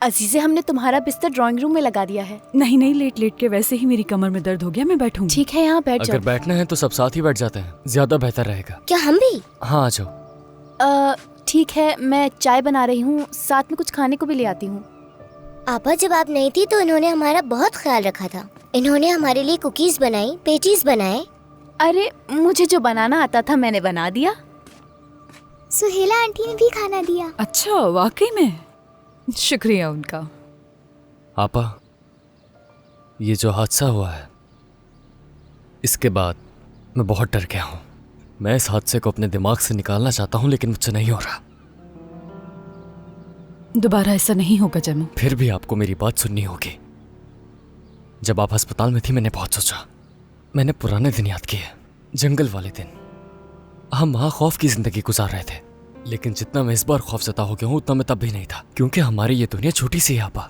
अजीज़े, हमने तुम्हारा बिस्तर ड्राइंग रूम में लगा दिया है। नहीं नहीं, लेट लेट के वैसे ही मेरी कमर में दर्द हो गया, मैं बैठूंगी। ठीक है, यहाँ बैठ जाओ। अगर बैठना है तो सब साथ ही बैठ जाते हैं, ज्यादा बेहतर रहेगा। क्या हम भी? हाँ आ जाओ। ठीक है, मैं चाय बना रही हूँ, साथ में कुछ खाने को भी ले आती हूँ। आपा, जब आप नहीं थी तो इन्होंने हमारा बहुत ख्याल रखा था। इन्होंने हमारे लिए कुकीज बनाई, पेटीज बनाए। अरे मुझे जो बनाना आता था मैंने बना दिया। सुहेला आंटी ने भी खाना दिया। अच्छा, वाकई में शुक्रिया उनका। आपा, ये जो हादसा हुआ है इसके बाद मैं बहुत डर गया हूँ। मैं इस हादसे को अपने दिमाग से निकालना चाहता हूँ लेकिन मुझसे नहीं हो रहा। दोबारा ऐसा नहीं होगा जैमो। फिर भी आपको मेरी बात सुननी होगी। जब आप अस्पताल में थी मैंने बहुत सोचा। मैंने पुराने दिन याद किए, जंगल वाले दिन। हम वहाँ खौफ की जिंदगी गुजार रहे थे, लेकिन जितना मैं इस बार खौफजदा हो गया हूँ उतना मैं तब भी नहीं था, क्योंकि हमारी ये दुनिया छोटी सी है आपा।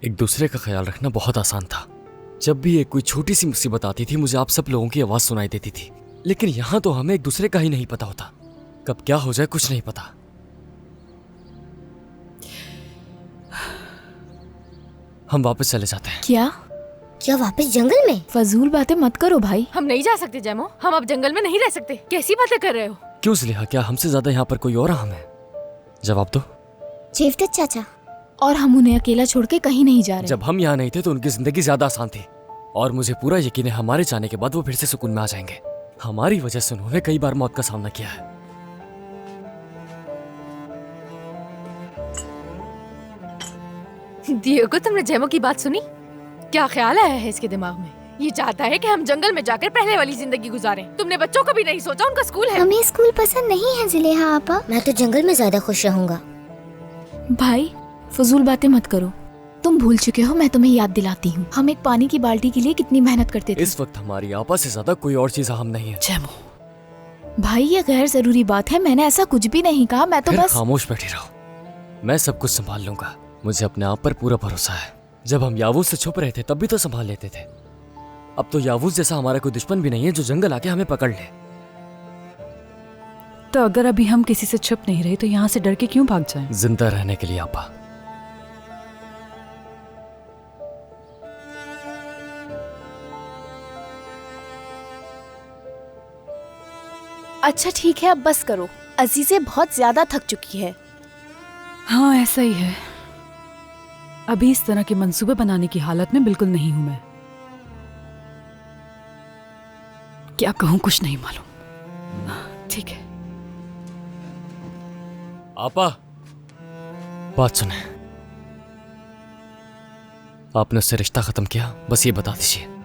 एक दूसरे का ख्याल रखना बहुत आसान था। जब भी एक कोई छोटी सी मुसीबत आती थी मुझे आप सब लोगों की आवाज़ सुनाई देती थी, लेकिन यहाँ तो हमें एक दूसरे का ही नहीं पता होता। कब क्या हो जाए कुछ नहीं पता। हम वापस चले जाते हैं। क्या वापस जंगल में? फजूल बातें मत करो भाई। हम नहीं जा सकते जैमो, हम अब जंगल में नहीं रह सकते। कैसी बातें कर रहे हो? क्यों ज़लीहा, क्या हमसे ज्यादा यहाँ पर कोई और अहम है? जवाब दो। जेवदत चाचा। और हम उन्हें अकेला छोड़ के कहीं नहीं जा रहे। जब हम यहाँ नहीं थे तो उनकी जिंदगी ज्यादा आसान थी, और मुझे पूरा यकीन है हमारे जाने के बाद वो फिर से सुकून में आ जाएंगे। हमारी वजह से उन्होंने कई बार मौत का सामना किया है। डिएगो, तुमने जैमो की बात सुनी? क्या ख्याल आया है इसके दिमाग में? ये चाहता है कि हम जंगल में जाकर पहले वाली जिंदगी गुजारें। तुमने बच्चों को भी नहीं सोचा, उनका स्कूल है। हमें स्कूल पसंद नहीं है ज़ुलेहा आपा। मैं तो जंगल में ज्यादा खुश रहूंगा। भाई फजूल बातें मत करो। तुम भूल चुके हो, मैं तुम्हें याद दिलाती हूँ। हम एक पानी की बाल्टी के लिए कितनी मेहनत करते थे। इस वक्त हमारी आपा से ज्यादा कोई और चीज अहम नहीं है। जैमो भाई ये गैर जरूरी बात है, मैंने ऐसा कुछ भी नहीं कहा। मैं तो फिर बस खामोश बैठी रहो। मैं सब कुछ संभाल लूंगा, मुझे अपने आप पर पूरा भरोसा है। जब हम यावूस से छुप रहे थे तब भी तो संभाल लेते थे। अब तो यावूस जैसा हमारा कोई दुश्मन भी नहीं है जो जंगल आके हमें पकड़ ले। तो अगर अभी हम किसी से छुप नहीं रहे तो यहाँ से डर के क्यों भाग जाएं? जिंदा रहने के लिए आपा। अच्छा ठीक है, अब बस करो। अजीज़े बहुत ज्यादा थक चुकी है। हाँ ऐसा ही है। अभी इस तरह के मंसूबे बनाने की हालत में बिल्कुल नहीं हूं मैं। क्या कहूं कुछ नहीं मालूम। ठीक है आपा, बात सुने। आपने उससे रिश्ता खत्म किया, बस ये बता दीजिए।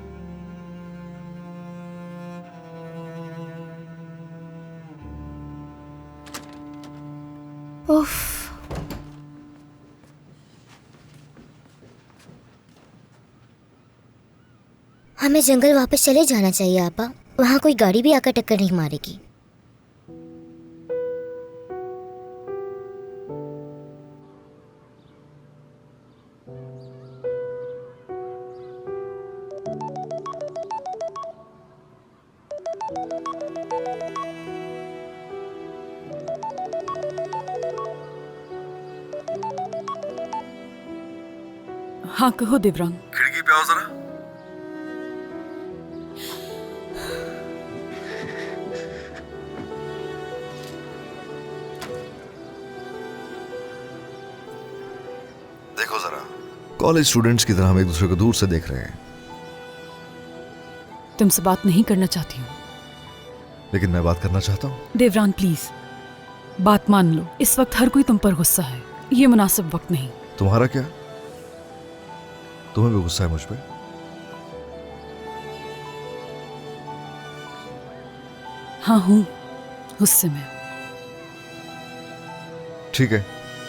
उफ। हमें जंगल वापस चले जाना चाहिए आपा। वहाँ कोई गाड़ी भी आकर टक्कर नहीं मारेगी। हाँ कहो देवरांग। खिड़की पे आओ जरा। देखो जरा, कॉलेज स्टूडेंट्स की तरह हम एक दूसरे को दूर से देख रहे हैं। तुमसे बात नहीं करना चाहती हूँ। लेकिन मैं बात करना चाहता हूँ। देवरान प्लीज बात मान लो। इस वक्त हर कोई तुम पर गुस्सा है, ये मुनासिब वक्त नहीं। तुम्हारा क्या? तुम्हें भी गुस्सा है मुझ पे? हाँ हूँ गुस्से में। ठीक है,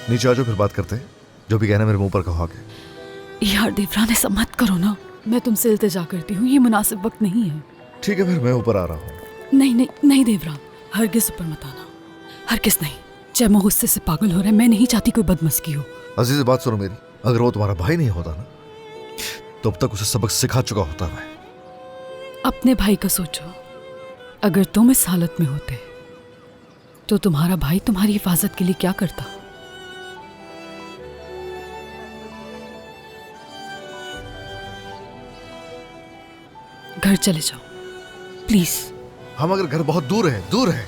नीचे आ जाओ, फिर बात करते हैं। जो भी कहना मेरे मुंह पर कहो आगे। यार देवरान ऐसा मत करो ना, मैं तुमसे इल्तिजा करती हूँ, ये मुनासिब वक्त नहीं है। ठीक है, फिर मैं ऊपर आ रहा हूँ। नहीं नहीं नहीं देवरान, हरगिज़ ऊपर मत आना, हरगिज़ नहीं। जैमो गुस्से से पागल हो रहा है, मैं नहीं चाहती कोई बदमस्की हो। अजीज बात सुनो मेरी, अगर वो तुम्हारा भाई नहीं होता ना तो अब तक उसे सबक सिखा चुका होता मैं। अपने भाई का सोचो, अगर तुम इस हालत में होते तो तुम्हारा भाई तुम्हारी हिफाजत के लिए क्या करता। घर चले जाओ प्लीज। हम अगर घर बहुत दूर है,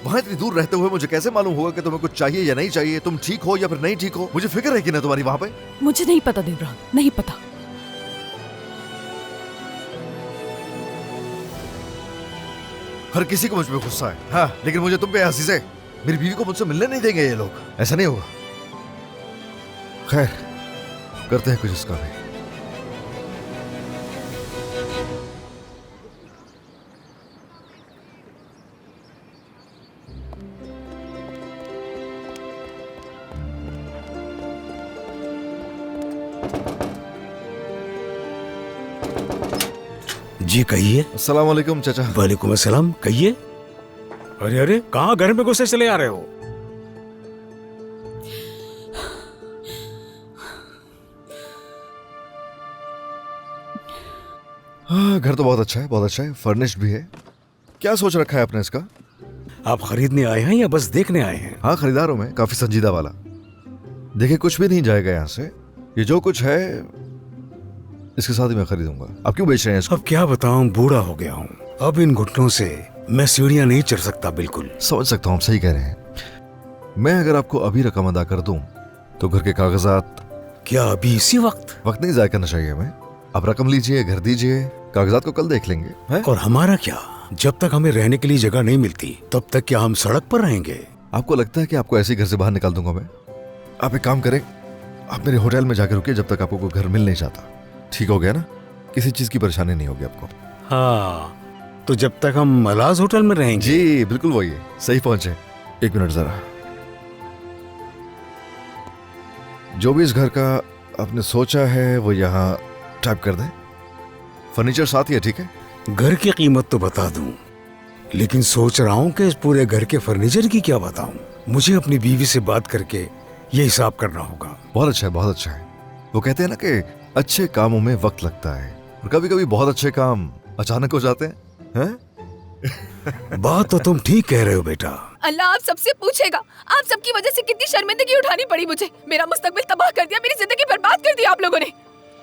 वहां इतनी दूर रहते हुए मुझे कैसे मालूम होगा कि तुम्हें कुछ चाहिए या नहीं चाहिए, तुम ठीक हो या फिर नहीं ठीक हो? मुझे फिक्र है कि ना तुम्हारी वहां पे। मुझे नहीं पता देवरान, नहीं पता। हर किसी को मुझ पे गुस्सा है, हाँ, लेकिन मुझे तुम पे हंसी है। मेरी बीवी को मुझसे मिलने नहीं देंगे ये लोग, ऐसा नहीं होगा। खैर, करते हैं कुछ इसका भी। जी कहिए। अस्सलाम वालेकुम चाचा। वालेकुम अस्सलाम, कहिए। अरे अरे, कहाँ घर में घुसे चले आ रहे हो? हाँ, घर तो बहुत अच्छा है, फर्निश्ड भी है। क्या सोच रखा है आपने इसका? आप खरीदने आए हैं या बस देखने आए हैं? हाँ, खरीदार हूं मैं, काफी संजीदा वाला। देखिए, कुछ भी नहीं जाएगा यहाँ से। ये जो कुछ है इसके साथ ही मैं खरीदूंगा। आप क्यों बेच रहे हैं इसको? अब क्या बताऊं, बूढ़ा हो गया हूँ। अब इन घुटनों से मैं सीढ़ियाँ नहीं चढ़ सकता। बिल्कुल समझ सकता हूँ, आप सही कह रहे हैं। मैं अगर आपको अभी रकम अदा कर दूं तो घर के कागजात। क्या अभी इसी वक्त? वक्त नहीं जाया करना चाहिए हमें। आप रकम लीजिए, घर दीजिए, कागजात को कल देख लेंगे, है? और हमारा क्या? जब तक हमें रहने के लिए जगह नहीं मिलती तब तक क्या हम सड़क पर रहेंगे? आपको लगता है कि आपको ऐसे ही घर से बाहर निकाल दूंगा मैं? आप एक काम करें, आप मेरे होटल में जाकर रुकिए जब तक आपको कोई घर मिल नहीं जाता। ठीक हो गया ना? किसी चीज की परेशानी नहीं होगी आपको। हाँ, तो जब तक हम मलाज होटल में रहेंगे। जी बिल्कुल वही है, सही पहुंचे। एक मिनट जरा, जो भी इस घर का आपने सोचा है वो यहाँ टाइप कर दें। फर्नीचर साथ ही है, ठीक है? घर की कीमत तो बता दूं, लेकिन सोच रहा हूँ कि इस पूरे घर के फर्नीचर की क्या बताऊं। मुझे अपनी बीवी से बात करके ये हिसाब करना होगा। बहुत अच्छा है, बहुत अच्छा है। वो कहते हैं ना कि अच्छे कामों में वक्त लगता है, और कभी कभी बहुत अच्छे काम अचानक हो जाते हैं। बात तो तुम ठीक कह रहे हो बेटा। अल्लाह आप सबसे पूछेगा, आप सबकी वजह से कितनी शर्मिंदगी उठानी पड़ी मुझे। मेरा मुस्तकबिल तबाह कर दिया, मेरी जिंदगी बर्बाद कर दी आप लोगों ने।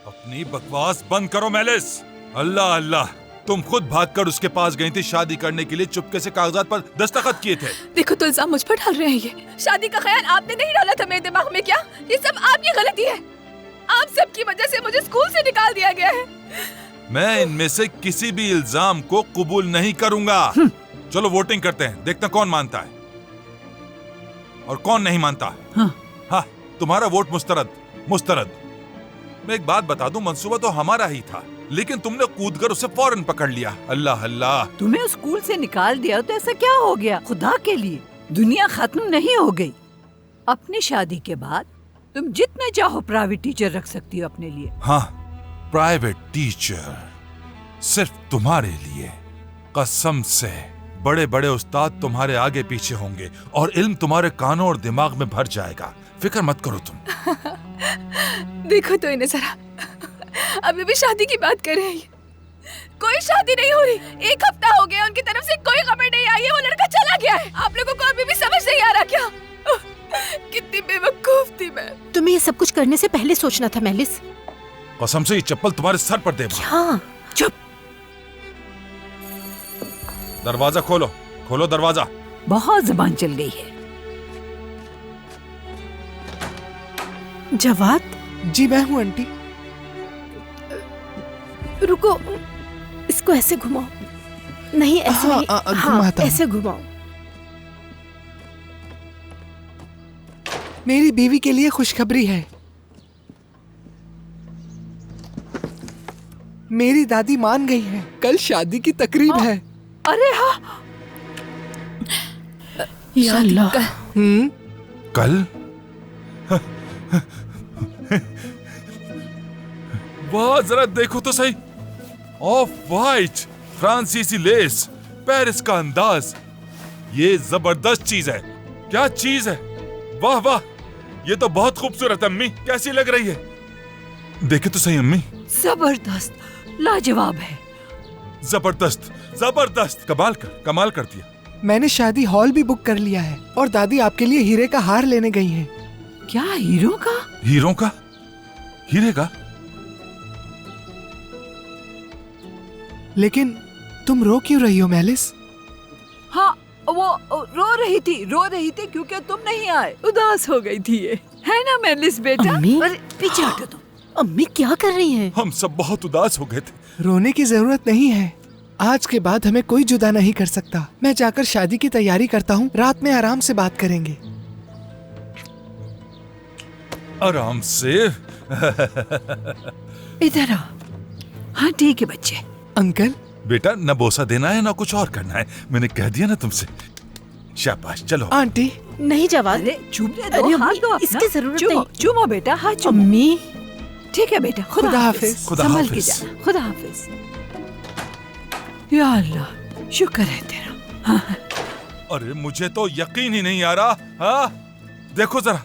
अपनी बकवास बंद करो मेलिस। अल्लाह अल्लाह, तुम खुद भागकर उसके पास गई थी शादी करने के लिए, चुपके से कागजात पर दस्तखत किए थे। देखो तो इल्जाम मुझ पर डाल रहे हैं। ये शादी का ख्याल आपने नहीं डाला था मेरे दिमाग में क्या? ये सब आपकी गलती है। आप सबकी वजह से मुझे स्कूल से निकाल दिया गया है। मैं इनमें से किसी भी इल्जाम को कबूल नहीं करूंगा। चलो वोटिंग करते हैं, देखते हैं कौन मानता है और कौन नहीं मानता। हाँ, तुम्हारा वोट मुस्तरद। मैं एक बात बता दूं, मंसूबा तो हमारा ही था, लेकिन तुमने कूदकर उसे फौरन पकड़ लिया। अल्लाह अल्लाह, तुम्हें स्कूल से निकाल दिया तो ऐसा क्या हो गया? खुदा के लिए दुनिया खत्म नहीं हो गई। अपनी शादी के बाद तुम जितने चाहो प्राइवेट टीचर रख सकती हो अपने लिए। हाँ, प्राइवेट टीचर सिर्फ तुम्हारे लिए। कसम से बड़े बड़े उस्ताद तुम्हारे आगे पीछे होंगे और इल्म तुम्हारे कानों और दिमाग में भर जाएगा। फिक्र मत करो तुम। देखो तो इन्हें जरा, अभी भी शादी की बात कर रहे हैं। कोई शादी नहीं हो रही। 1 हफ्ता हो गया, उनकी तरफ से कोई खबर नहीं आई है। वो लड़का चला गया है। आप लोगों को अभी भी समझ नहीं आ रहा क्या? कितनी बेवकूफ थी मैं। तुम्हें ये सब कुछ करने से पहले सोचना था मेलिस। कसम से ये चप्पल तुम्हारे सर पर दे। हाँ, चुप। दरवाजा खोलो, खोलो दरवाजा। बहुत जुबान चल गई है। जवाद। जी मैं हूँ आंटी। रुको, इसको ऐसे घुमाओ। नहीं ऐसे नहीं। हाँ, ऐसे घुमाओ। मेरी बीवी के लिए खुशखबरी है। मेरी दादी मान गई है। कल शादी की तकरीब है। अरे हाँ, या अल्लाह। कल? वाह, जरा देखो तो सही। ऑफ वाइट, फ्रांसीसी लेस, पेरिस का अंदाज, ये जबरदस्त चीज है। क्या चीज है! वाह वाह, ये तो बहुत खूबसूरत। अम्मी कैसी लग रही है? देखे तो सही अम्मी। जबरदस्त, लाजवाब है। जबरदस्त जबरदस्त, कमाल कर दिया। मैंने शादी हॉल भी बुक कर लिया है और दादी आपके लिए हीरे का हार लेने गई हैं। क्या हीरो का? हीरे का? लेकिन तुम रो क्यों रही हो मेलिस? हाँ, वो रो रही थी क्योंकि तुम नहीं आए, उदास हो गई थी ये, है ना मेलिस बेटा? अम्मी? अरे पीछे हटो तुम। अम्मी क्या कर रही हैं? हम सब बहुत उदास हो गए थे। रोने की जरूरत नहीं है। आज के बाद हमें कोई जुदा नहीं कर सकता। मैं जाकर शादी की तैयारी करता हूँ, रात में आराम से बात करेंगे। आराम से। इधर आओ। हाँ ठीक है बच्चे। अंकल, बेटा न बोसा देना है ना कुछ और करना है, मैंने कह दिया ना तुमसे। शाबाश, चलो। आंटी। नहीं जवाब। अरे चुप अरे दो, हाथ अम्मी, दो अपना। इसकी जरूरत चुमो, नहीं। चुमो बेटा, हाँ चुमो। अम्मी ठीक है बेटा, खुदा हाफिज। खुदा संभल के हाफिज। जाना, खुदा हाफिज। या अल्लाह, शुक्र है तेरा। हाँ। अरे मुझे तो यकीन ही नहीं आ रहा। हाँ देखो जरा,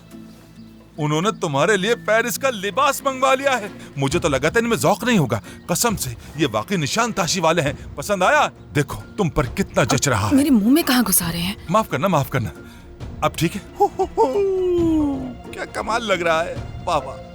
उन्होंने तुम्हारे लिए पेरिस का लिबास मंगवा लिया है। मुझे तो लगा था इनमें जौक नहीं होगा, कसम से ये वाकई निशान ताशी वाले हैं। पसंद आया? देखो तुम पर कितना जच रहा है। मेरे मुंह में कहाँ घुसा रहे हैं? माफ करना, माफ करना। अब ठीक है? क्या कमाल लग रहा है, वाह वाह।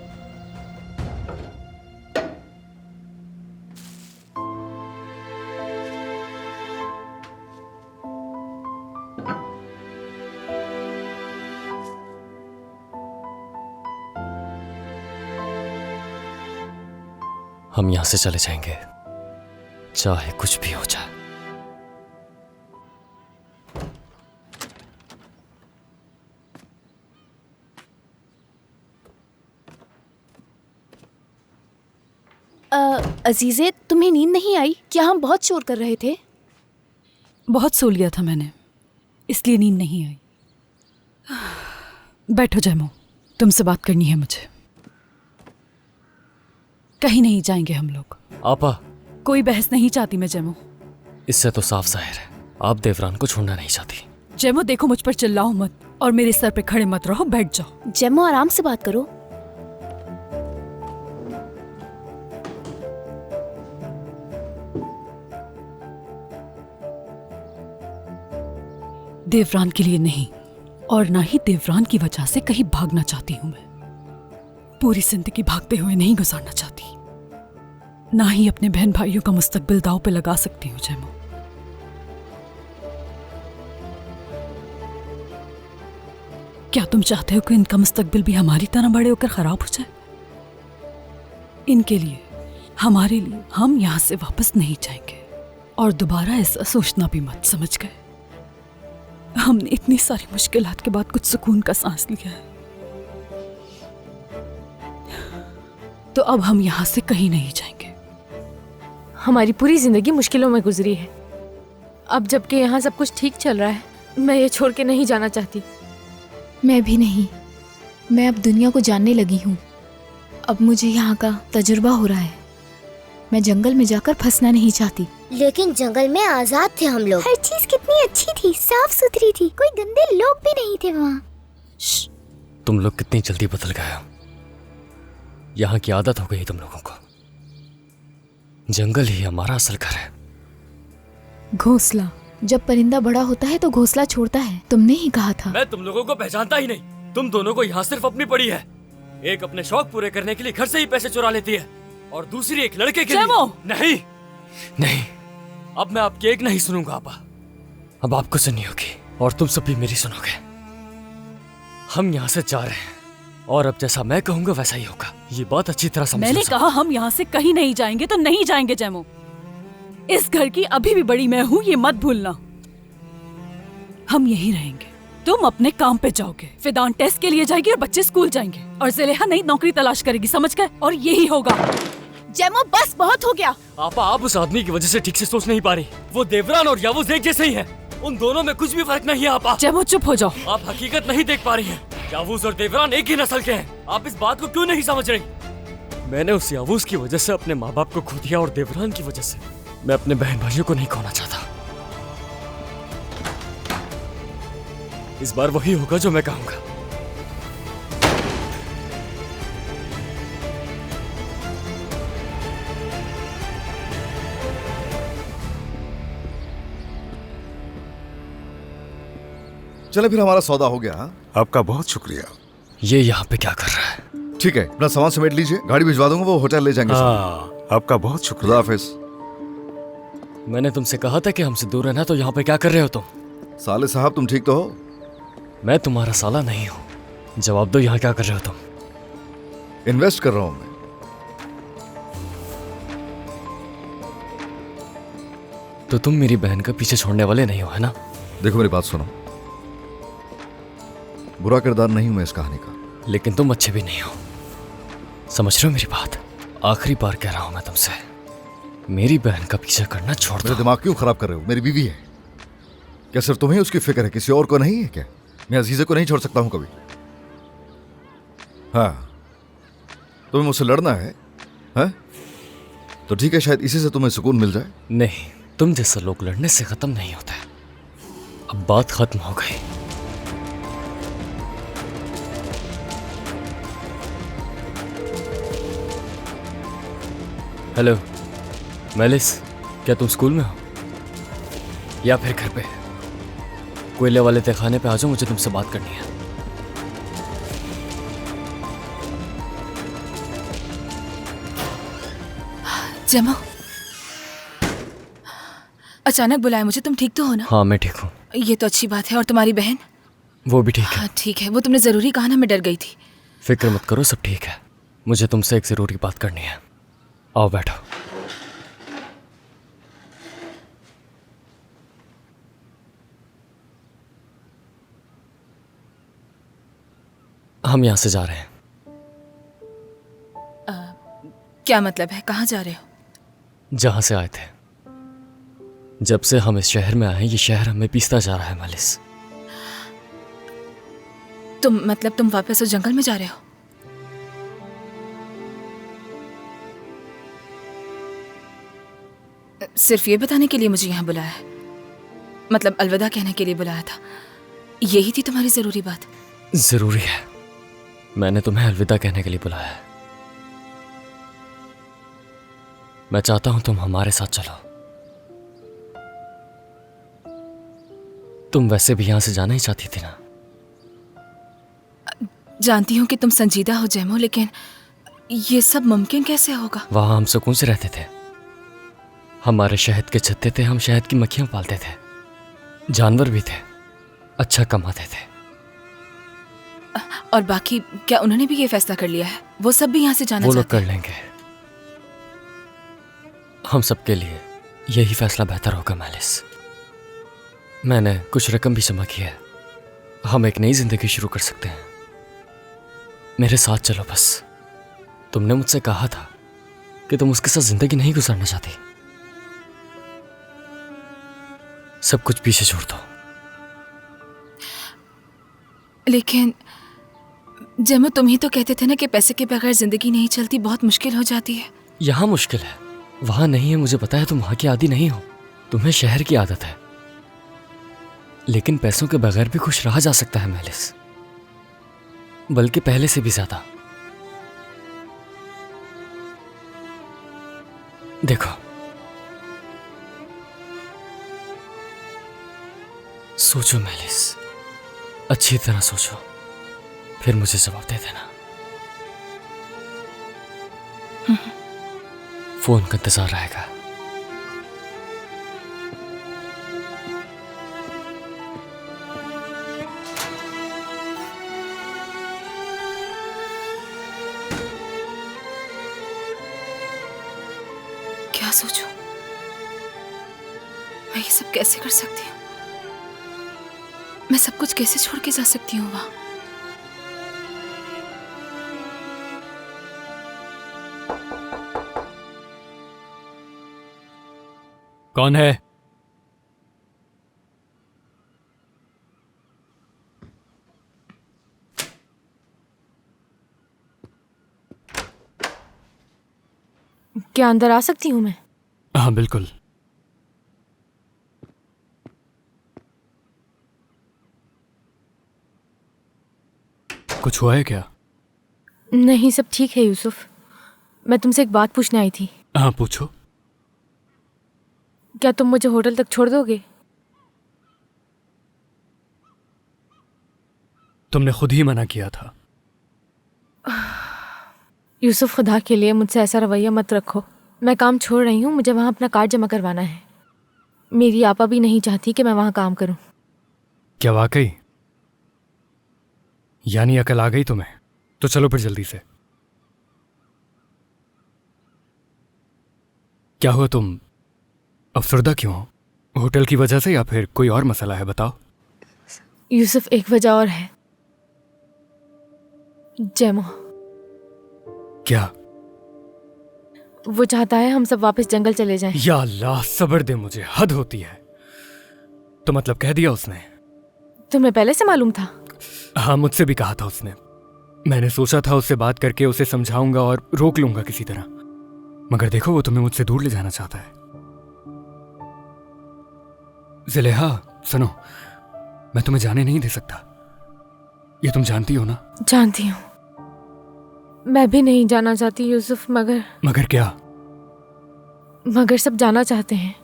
हम यहां से चले जाएंगे, चाहे कुछ भी हो जाए। अजीजे, तुम्हें नींद नहीं आई क्या? हम बहुत शोर कर रहे थे। बहुत सो लिया था मैंने, इसलिए नींद नहीं आई। बैठो जैमो, तुमसे बात करनी है मुझे। कहीं नहीं जाएंगे हम लोग। आपा, कोई बहस नहीं चाहती मैं जैमो। इससे तो साफ जाहिर है आप देवरान को छोड़ना नहीं चाहती। जैमो देखो, मुझ पर चिल्लाओ मत और मेरे सर पे खड़े मत रहो, बैठ जाओ। जैमो आराम से बात करो। देवरान के लिए नहीं, और ना ही देवरान की वजह से कहीं भागना चाहती हूं मैं। पूरी जिंदगी भागते हुए नहीं गुजारना चाहती, ना ही अपने बहन भाइयों का मुस्तकबिल दांव पे लगा सकती हूँ जैमो। क्या तुम चाहते हो कि इनका मुस्तकबिल भी हमारी तरह बड़े होकर खराब हो जाए? इनके लिए, हमारे लिए हम यहां से वापस नहीं जाएंगे, और दोबारा ऐसा सोचना भी मत, समझ गए? हमने इतनी सारी मुश्किलात के बाद कुछ सुकून का सांस लिया है, तो अब हम यहां से कहीं नहीं जाएंगे। हमारी पूरी जिंदगी मुश्किलों में गुजरी है। अब जबकि यहाँ सब कुछ ठीक चल रहा है, मैं ये छोड़ के नहीं जाना चाहती। मैं भी नहीं। मैं अब दुनिया को जानने लगी हूँ। अब मुझे यहाँ का तजुर्बा हो रहा है। मैं जंगल में जाकर फंसना नहीं चाहती। लेकिन जंगल में आजाद थे हम लोग। हर चीज कितनी अच्छी थी, साफ सुथरी थी, कोई गंदे लोग भी नहीं थे वहाँ। तुम लोग कितनी जल्दी बदल गए हो। यहाँ की आदत हो गई तुम लोगों को। जंगल ही हमारा असल घर है। घोंसला, जब परिंदा बड़ा होता है तो घोंसला छोड़ता है, तुमने ही कहा था। मैं तुम लोगों को पहचानता ही नहीं। तुम दोनों को यहाँ सिर्फ अपनी पड़ी है। एक अपने शौक पूरे करने के लिए घर से ही पैसे चुरा लेती है, और दूसरी एक लड़के के लिए। नहीं नहीं, अब मैं आपकी एक नहीं सुनूंगा आपा। अब आपको सुननी होगी, और तुम सब भी मेरी सुनोगे। हम यहाँ से जा रहे हैं, और अब जैसा मैं कहूंगा वैसा ही होगा। ये बात अच्छी तरह समझ लो। मैंने कहा हम यहाँ से कहीं नहीं जाएंगे तो नहीं जाएंगे जैमो। इस घर की अभी भी बड़ी मैं हूँ, ये मत भूलना। हम यहीं रहेंगे, तुम अपने काम पे जाओगे, फिदान टेस्ट के लिए जाएगी और बच्चे स्कूल जाएंगे, और ज़लेहा नई नौकरी तलाश करेगी, समझ गए? और यही होगा। जैमो बस बहुत हो गया। आपा, आप उस आदमी की वजह से ठीक से सोच नहीं पा रही। वो देवरान और यावूज एक जैसे ही हैं। उन दोनों में कुछ भी फर्क नहीं है आपा। जैमो चुप हो जाओ। आप हकीकत नहीं देख पा रही हैं। यावूज और देवरान एक ही नस्ल के हैं। आप इस बात को क्यों नहीं समझ रही? मैंने उस यावूज की वजह से अपने माँ बाप को खो दिया, और देवरान की वजह से मैं अपने बहन भाइयों को नहीं खोना चाहता। इस बार वही होगा जो मैं कहूंगा। चले फिर, हमारा सौदा हो गया। हाँ? आपका बहुत शुक्रिया। ये यहाँ पे क्या कर रहा है? ठीक है, अपना सामान समेट लीजिए, गाड़ी भिजवा दूंगा, वो होटल ले जाएंगे। आपका बहुत शुक्रिया। खुदा हाफिज। मैंने तुमसे कहा था कि हमसे दूर रहना, तो यहाँ पे क्या कर रहे हो तुम? साले साहब तुम ठीक तो हो? मैं तुम्हारा साला नहीं हूँ। जवाब दो, यहाँ क्या कर रहे हो तुम? इन्वेस्ट कर रहा हूं मैं। तो तुम मेरी बहन का पीछे छोड़ने वाले नहीं हो, है ना? देखो मेरी बात सुनो, बुरा किरदार नहीं हूं मैं इस कहानी का। लेकिन तुम अच्छे भी नहीं हो, समझ रहे हो मेरी बात? आखिरी बार कह रहा हूं मैं तुमसे, मेरी बहन का पीछा करना छोड़ दो। मेरा दिमाग क्यों खराब कर रहे हो? मेरी बीवी है। क्या सिर्फ तुम्हें उसकी फिक्र है, किसी और को नहीं है क्या? मैं अजीजे को नहीं छोड़ सकता हूं कभी। हाँ, तुम्हें मुझसे लड़ना है? हाँ? तो ठीक है, शायद इसी से तुम्हें सुकून मिल जाए। नहीं, तुम जैसे लोग लड़ने से खत्म नहीं होते। अब बात खत्म हो गई। हेलो मेलिस, क्या तुम स्कूल में हो या फिर घर पे? कोयले वाले तहखाने पे आ जाओ, मुझे तुमसे बात करनी है। जमो, अचानक बुलाया मुझे, तुम ठीक तो हो ना? हाँ मैं ठीक हूँ। ये तो अच्छी बात है। और तुम्हारी बहन? वो भी ठीक है। हाँ ठीक है, वो तुमने जरूरी कहा ना, मैं डर गई थी। फिक्र मत करो, सब ठीक है। मुझे तुमसे एक जरूरी बात करनी है। आओ बैठो। हम यहां से जा रहे हैं। क्या मतलब है? कहाँ जा रहे हो? जहां से आए थे। जब से हम इस शहर में आए, ये शहर हमें पीसता जा रहा है मेलिस। तुम वापस उस जंगल में जा रहे हो? सिर्फ ये बताने के लिए मुझे यहाँ बुलाया है? मतलब अलविदा कहने के लिए बुलाया था? यही थी तुम्हारी जरूरी बात? जरूरी है, मैंने तुम्हें अलविदा कहने के लिए बुलाया है। मैं चाहता हूं तुम हमारे साथ चलो। तुम वैसे भी यहां से जाना ही चाहती थी ना? जानती हूँ कि तुम संजीदा हो जैमो, लेकिन ये सब मुमकिन कैसे होगा? वहां हम सुकून से रहते थे। हमारे शहद के छत्ते थे, हम शहद की मक्खियां पालते थे, जानवर भी थे, अच्छा कमाते थे। और बाकी क्या उन्होंने भी ये फैसला कर लिया है? वो सब भी यहाँ से जाना वो लोग चाहते कर लेंगे। हम सबके लिए यही फैसला बेहतर होगा मेलिस। मैंने कुछ रकम भी जमा की है, हम एक नई जिंदगी शुरू कर सकते हैं। मेरे साथ चलो बस। तुमने मुझसे कहा था कि तुम उसके साथ जिंदगी नहीं गुजारना चाहती। सब कुछ पीछे छोड़ दो। लेकिन जैमो, तुम ही तो कहते थे ना कि पैसे के बगैर जिंदगी नहीं चलती, बहुत मुश्किल हो जाती है। यहां मुश्किल है, वहां नहीं है। मुझे पता है तुम वहां की आदी नहीं हो, तुम्हें शहर की आदत है। लेकिन पैसों के बगैर भी खुश रहा जा सकता है मेलिस, बल्कि पहले से भी ज्यादा। देखो, सोचो मेलिस, अच्छी तरह सोचो, फिर मुझे जवाब दे देना। फोन का इंतजार रहेगा। क्या सोचूं? मैं ये सब कैसे कर सकती हूँ? मैं सब कुछ कैसे छोड़ के जा सकती हूँ वहां? कौन है? क्या अंदर आ सकती हूँ मैं? हाँ बिल्कुल। कुछ हुआ है क्या? नहीं, सब ठीक है यूसुफ। मैं तुमसे एक बात पूछने आई थी। हाँ पूछो। क्या तुम मुझे होटल तक छोड़ दोगे? तुमने खुद ही मना किया था। यूसुफ, खुदा के लिए मुझसे ऐसा रवैया मत रखो। मैं काम छोड़ रही हूँ, मुझे वहाँ अपना कार्ड जमा करवाना है। मेरी आपा भी नहीं चाहती कि मैं वहां काम करूं। क्या वाकई? यानी अकल आ गई तुम्हें? तो चलो फिर जल्दी से। क्या हुआ, तुम अफसरदा क्यों हो? होटल की वजह से या फिर कोई और मसला है? बताओ। यूसुफ, एक वजह और है। जैमो, क्या? वो चाहता है हम सब वापस जंगल चले जाएं। या अल्लाह, सब्र दे मुझे, हद होती है। तो मतलब कह दिया उसने? तुम्हें पहले से मालूम था? हाँ, मुझसे भी कहा था उसने। मैंने सोचा था उससे बात करके उसे समझाऊंगा और रोक लूंगा किसी तरह, मगर देखो वो तुम्हें मुझसे दूर ले जाना चाहता है। ज़ुलेहा, सुनो, मैं तुम्हें जाने नहीं दे सकता, ये तुम जानती हो ना? जानती हूँ। मैं भी नहीं जाना चाहती यूसुफ, मगर क्या? मगर सब जाना चाहते हैं।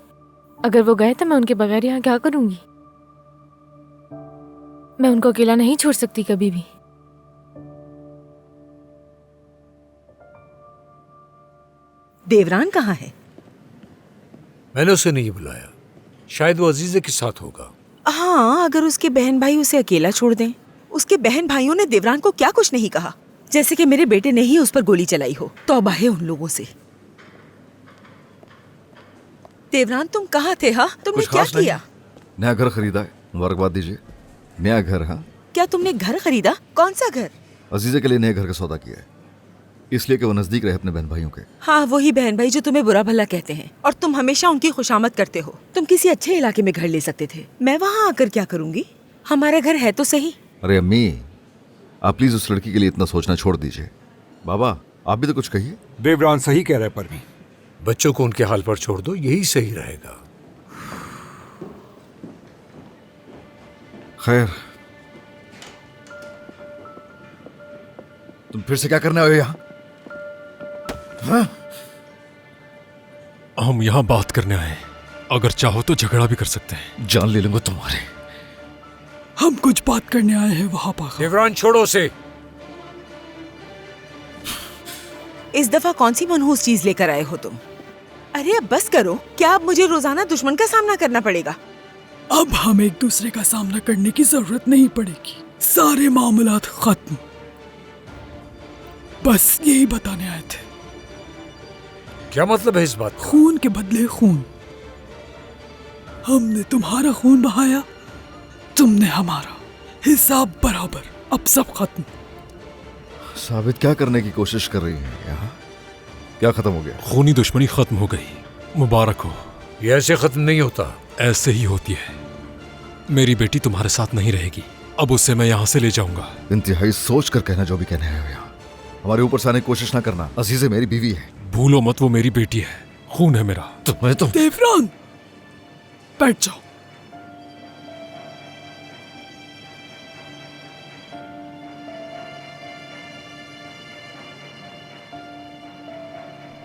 अगर वो गए तो मैं उनके बगैर यहाँ क्या करूंगी? मैं उनको अकेला नहीं छोड़ सकती कभी भी। देवरान कहाँ है? मैंने उसे नहीं बुलाया, शायद वो अजीजे के साथ होगा। हाँ, अगर उसके बहन भाई उसे अकेला छोड़ दें। उसके बहन भाइयों ने देवरान को क्या कुछ नहीं कहा, जैसे कि मेरे बेटे ने ही उस पर गोली चलाई हो। तौबा है उन लोगों से। देवरान, तुम कहाँ थे? हाँ, तुमने क्या किया? नया घर खरीदा है, मुबारकबाद दीजिए। नया घर? हाँ। क्या तुमने घर खरीदा? कौन सा घर? अजीजे के लिए नए घर का सौदा किया है, इसलिए कि वो नजदीक रहे अपने बहन भाइयों के। हाँ, वही बहन भाई जो तुम्हें बुरा भला कहते हैं और तुम हमेशा उनकी खुशामद करते हो। तुम किसी अच्छे इलाके में घर ले सकते थे। मैं वहाँ आकर क्या करूँगी? हमारा घर है तो सही। अरे अम्मी, आप प्लीज उस लड़की के लिए इतना सोचना छोड़ दीजिए। बाबा, आप भी तो कुछ कहिए। देवरान सही कह रहा है परवीन, बच्चों को उनके हाल पर छोड़ दो, यही सही रहेगा। खैर, तुम फिर से क्या करने आए हो यहाँ? हाँ? हम यहाँ बात करने आए, अगर चाहो तो झगड़ा भी कर सकते हैं। जान ले लूंगा तुम्हारे। हम कुछ बात करने आए हैं वहां पर। देवरान, छोड़ो उसे। इस दफा कौन सी मनहूस चीज लेकर आए हो तुम? अरे अब बस करो। क्या अब मुझे रोजाना दुश्मन का सामना करना पड़ेगा? अब हम एक दूसरे का सामना करने की जरूरत नहीं पड़ेगी, सारे मामलात खत्म। बस यही बताने आए थे। क्या मतलब है इस बात का? खून के बदले खून। हमने तुम्हारा खून बहाया, तुमने हमारा, हिसाब बराबर। अब सब खत्म। साबित क्या करने की कोशिश कर रही है यहाँ? क्या खत्म हो गया? खूनी दुश्मनी खत्म हो गई, मुबारक हो। ये ऐसे खत्म नहीं होता। ऐसे ही होती है। मेरी बेटी तुम्हारे साथ नहीं रहेगी, अब उसे मैं यहाँ से ले जाऊंगा। इंतहाई सोच कर कहना जो भी कहने आए हो यहाँ। हमारे ऊपर से आने की कोशिश ना करना। अजीजे मेरी बीवी है। भूलो मत, वो मेरी बेटी है, खून है मेरा। तुम्हें तो देवरान, बैठ जाओ।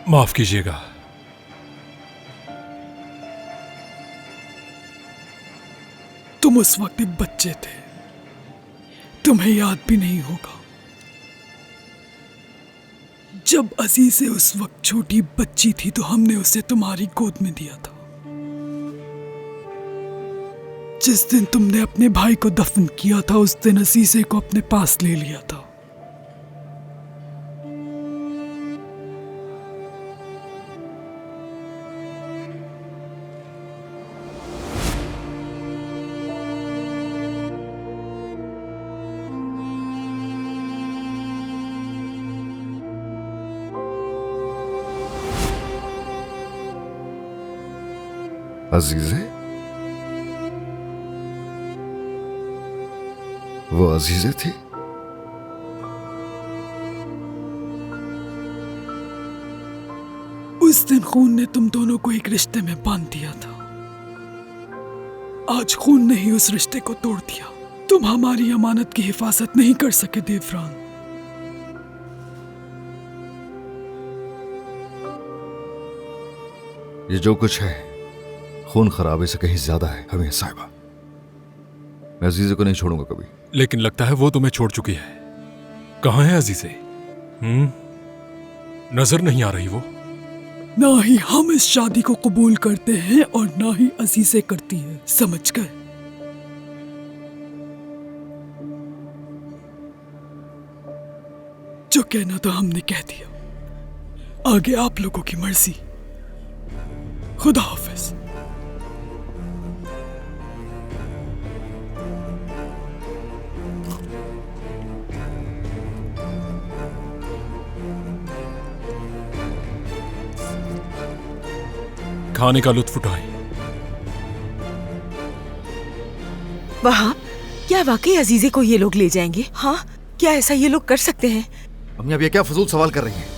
माफ कीजिएगा। तुम उस वक्त एक बच्चे थे, तुम्हें याद भी नहीं होगा जब अजीज़े उस वक्त छोटी बच्ची थी तो हमने उसे तुम्हारी गोद में दिया था। जिस दिन तुमने अपने भाई को दफन किया था उस दिन अजीज़े को अपने पास ले लिया था। अजीजे? वो अजीजे थी? उस दिन खून ने तुम दोनों को एक रिश्ते में बांध दिया था। आज खून ने ही उस रिश्ते को तोड़ दिया। तुम हमारी अमानत की हिफाजत नहीं कर सके देवरान। ये जो कुछ है खून खराबे से कहीं ज्यादा है हमें साहिबा। मैं अजीजे को नहीं छोड़ूंगा कभी। लेकिन लगता है वो तुम्हें छोड़ चुकी है। कहाँ है अजीजे? नजर नहीं आ रही वो। ना ही हम इस शादी को कबूल करते हैं और ना ही अजीज़े करती है, समझ गए? जो कहना था हमने कह दिया, आगे आप लोगों की मर्जी। खुदा हाफिज। खाने का लुत्फ उठाएं। वहाँ क्या वाकई अजीजे को ये लोग ले जाएंगे? हाँ, क्या ऐसा ये लोग कर सकते हैं? अम्मी अब ये क्या फजूल सवाल कर रही हैं?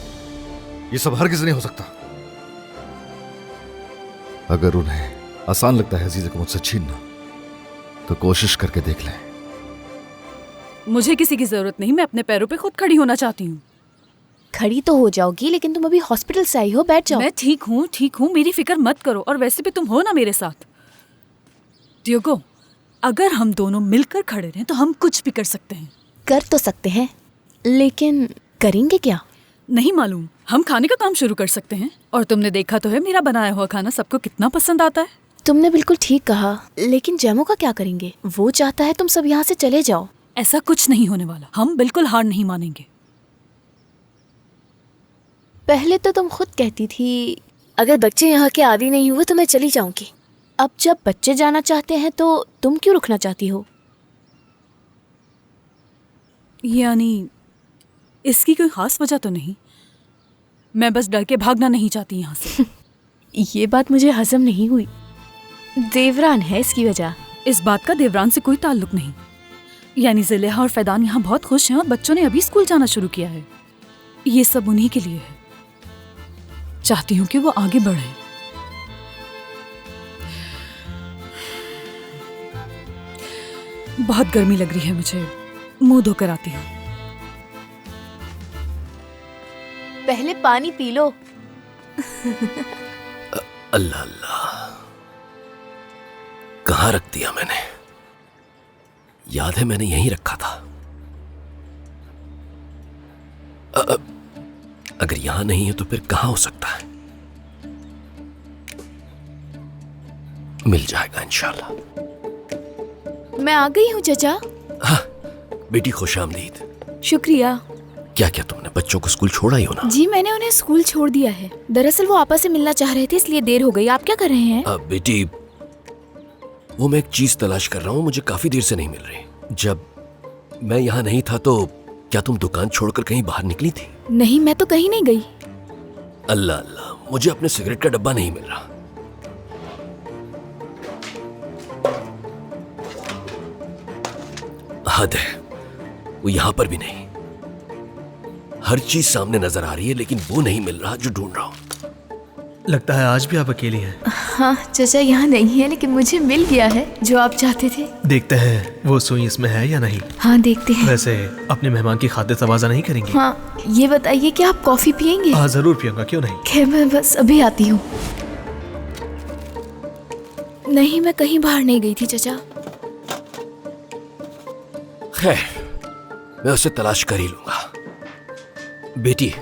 ये सब हरगिज़ नहीं हो सकता। अगर उन्हें आसान लगता है अजीज़े को मुझसे छीनना, तो कोशिश करके देख लें। मुझे किसी की जरूरत नहीं, मैं अपने पैरों पे खुद खड़ी होना चाहती हूँ। खड़ी तो हो जाओगी, लेकिन तुम अभी हॉस्पिटल से आई हो, बैठ जाओ। मैं ठीक हूँ, मेरी फिक्र मत करो। और वैसे भी तुम हो ना मेरे साथ। डियोगो, अगर हम दोनों मिलकर खड़े रहें तो हम कुछ भी कर सकते हैं। कर तो सकते हैं, लेकिन करेंगे क्या? नहीं मालूम। हम खाने का काम शुरू कर सकते हैं। और तुमने देखा तो है मेरा बनाया हुआ खाना सबको कितना पसंद आता है। तुमने बिल्कुल ठीक कहा, लेकिन जैमो का क्या करेंगे? वो चाहता है तुम सब यहाँ से चले जाओ। ऐसा कुछ नहीं होने वाला, हम बिल्कुल हार नहीं मानेंगे। पहले तो तुम खुद कहती थी अगर बच्चे यहाँ के आदी नहीं हुए तो मैं चली जाऊंगी। अब जब बच्चे जाना चाहते हैं तो तुम क्यों रुकना चाहती हो? यानी इसकी कोई खास वजह तो नहीं, मैं बस डर के भागना नहीं चाहती यहाँ से। ये बात मुझे हजम नहीं हुई। देवरान है इसकी वजह। इस बात का देवरान से कोई ताल्लुक नहीं। यानी ज़िलेहा और फैदान यहाँ बहुत खुश हैं और बच्चों ने अभी स्कूल जाना शुरू किया है। ये सब उन्हीं के लिए है। चाहती हूँ कि वो आगे बढ़े। बहुत गर्मी लग रही है मुझे, मुंह धोकर आती हूँ। पहले पानी पी लो। अल्लाह अल्लाह, कहाँ रख दिया मैंने? याद है मैंने यहीं रखा था। अगर यहां नहीं है तो फिर कहां हो सकता है? मिल जाएगा इंशाल्लाह। मैं आ गई हूँ चचा। हाँ बेटी, खुशामदीद। शुक्रिया। क्या क्या तुमने बच्चों को स्कूल छोड़ा ही हो ना? जी मैंने उन्हें स्कूल छोड़ दिया है। दरअसल वो आपस से मिलना चाह रहे थे, इसलिए देर हो गई। आप क्या कर रहे हैं? बेटी, वो मैं एक चीज तलाश कर रहा हूँ, मुझे काफी देर से नहीं मिल रही। जब मैं यहाँ नहीं था तो क्या तुम दुकान छोड़कर कहीं बाहर निकली थी? नहीं, मैं तो कहीं नहीं गई। अल्लाह अल्लाह, मुझे अपने सिगरेट का डब्बा नहीं मिल रहा। हद है, वो यहां पर भी नहीं। हर चीज सामने नजर आ रही है लेकिन वो नहीं मिल रहा जो ढूंढ रहा हूं। लगता है आज भी आप अकेली हैं। हाँ चचा, यहाँ नहीं है, लेकिन मुझे मिल गया है जो आप चाहते थे। देखते हैं वो सुई इसमें है या नहीं। हाँ देखते हैं। वैसे अपने मेहमान की खातिर तवाज़ा नहीं करेंगे? हाँ, ये बताइए कि आप कॉफी पियेंगे? हाँ जरूर पियूंगा, क्यों नहीं। खैर मैं बस अभी आती हूँ। नहीं, मैं कहीं बाहर नहीं गई थी चचा। खैर, मैं उसे तलाश कर ही लूंगा। बेटी,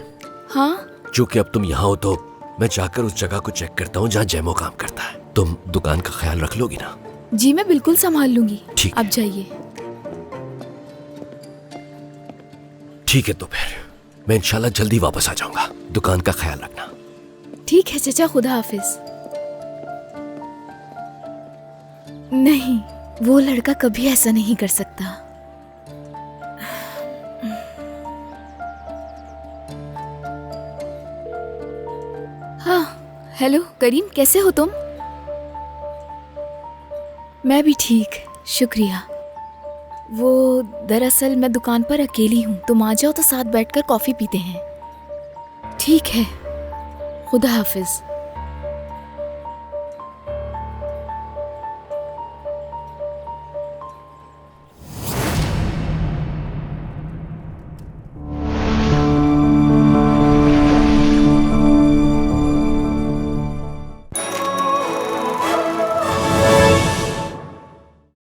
हाँ जो कि अब तुम यहाँ हो तो मैं जाकर उस जगह को चेक करता हूँ जहाँ जैमो काम करता है। तुम दुकान का ख्याल रख लोगी ना? जी मैं बिल्कुल संभाल लूंगी। ठीक, आप जाइए। ठीक है, तो फिर मैं इंशाल्लाह जल्दी वापस आ जाऊंगा। दुकान का ख्याल रखना। ठीक है चचा, खुदा हाफिज। नहीं, वो लड़का कभी ऐसा नहीं कर सकता। हाँ, हेलो करीम, कैसे हो तुम? मैं भी ठीक, शुक्रिया। वो दरअसल मैं दुकान पर अकेली हूँ, तुम आ जाओ तो साथ बैठकर कॉफी पीते हैं। ठीक है, खुदा हाफिज।